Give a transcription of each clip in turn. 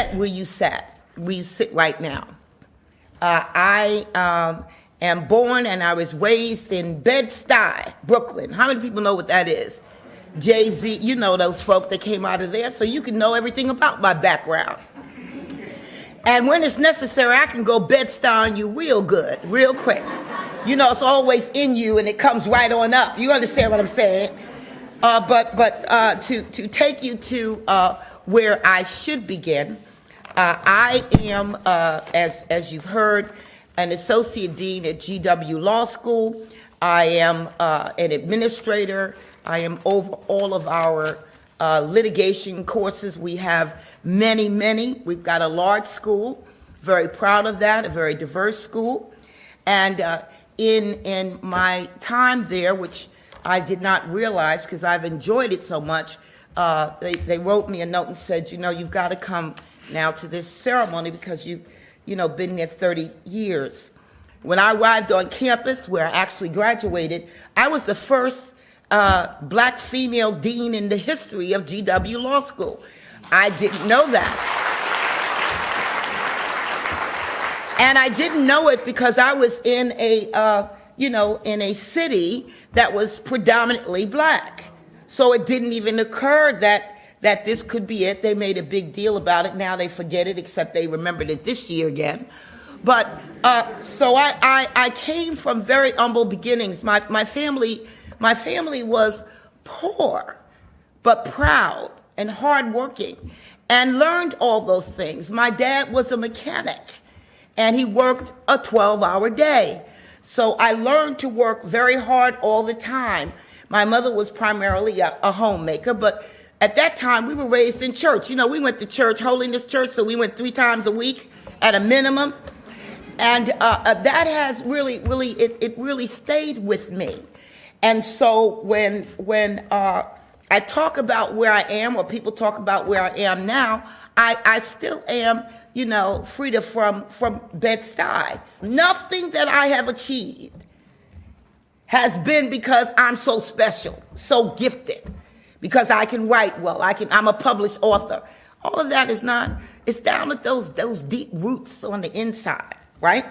sat where you sit right now. I am born and I was raised in Bed-Stuy, Brooklyn. How many people know what that is? Jay-Z, you know those folk that came out of there, so you can know everything about my background. And when it's necessary, I can go Bed-Stuy on you real good, real quick. You know, it's always in you and it comes right on up. You understand what I'm saying? But to take you to where I should begin, I am, as you've heard, an associate dean at GW Law School. I am an administrator. I am over all of our litigation courses. We have many. We've got a large school, very proud of that, a very diverse school. And in my time there, which I did not realize because I've enjoyed it so much, they wrote me a note and said, you know, you've got to come now to this ceremony because you've, been there 30 years. When I arrived on campus, where I actually graduated, I was the first black female dean in the history of GW Law School. I didn't know that. And I didn't know it because I was in in a city that was predominantly black. So it didn't even occur that this could be it. They made a big deal about it. Now they forget it, except they remembered it this year again. But so I came from very humble beginnings. My family was poor, but proud and hardworking, and learned all those things. My dad was a mechanic, and he worked a 12-hour day. So I learned to work very hard all the time. My mother was primarily a homemaker, but at that time we were raised in church. We went to church, Holiness Church, so we went 3 times a week at a minimum. And that has really stayed with me. And so when I talk about where I am, or people talk about where I am now, I still am, freedom from Bed-Stuy. Nothing that I have achieved has been because I'm so special, so gifted, because I can write well, I'm a published author. All of that is not, it's down at those deep roots on the inside, right?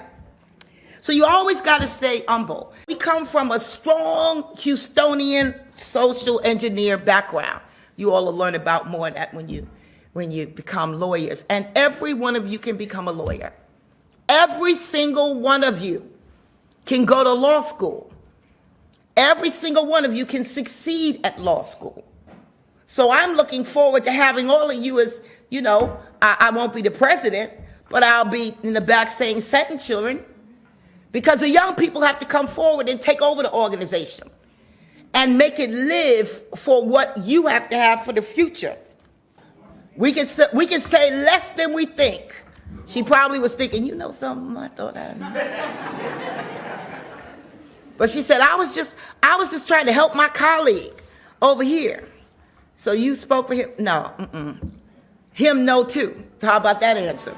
So you always got to stay humble. We come from a strong Houstonian social engineer background. You all will learn about more of that when you become lawyers. And every one of you can become a lawyer. Every single one of you can go to law school. Every single one of you can succeed at law school. So I'm looking forward to having all of you as, I won't be the president, but I'll be in the back saying second children, because the young people have to come forward and take over the organization and make it live for what you have to have for the future. We can say less than we think. She probably was thinking, something, I thought I knew. But she said, I was just trying to help my colleague over here. So you spoke for him? No, Him, no, too. How about that answer?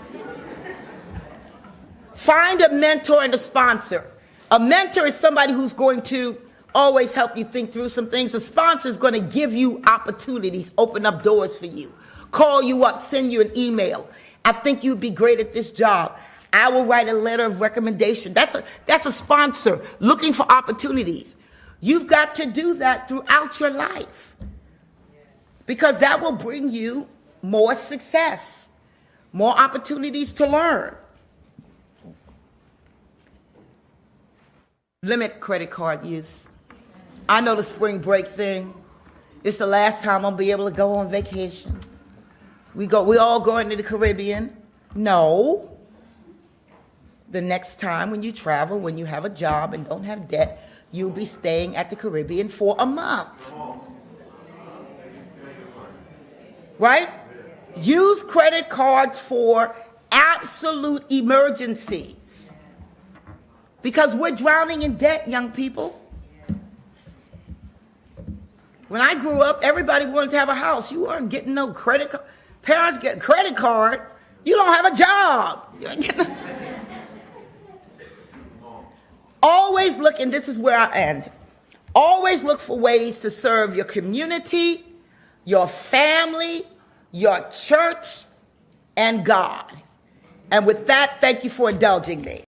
Find a mentor and a sponsor. A mentor is somebody who's going to always help you think through some things. A sponsor is going to give you opportunities, open up doors for you, call you up, send you an email. I think you'd be great at this job. I will write a letter of recommendation. That's a sponsor looking for opportunities. You've got to do that throughout your life, because that will bring you more success, more opportunities to learn. Limit credit card use. I know the spring break thing. It's the last time I'll be able to go on vacation. We all going to the Caribbean. No. The next time when you travel, when you have a job and don't have debt, you'll be staying at the Caribbean for a month. Right? Use credit cards for absolute emergencies. Because we're drowning in debt, young people. When I grew up, everybody wanted to have a house. You weren't getting no credit card. Parents get credit card. You don't have a job. Always look, and this is where I end. Always look for ways to serve your community, your family, your church, and God. And with that, thank you for indulging me.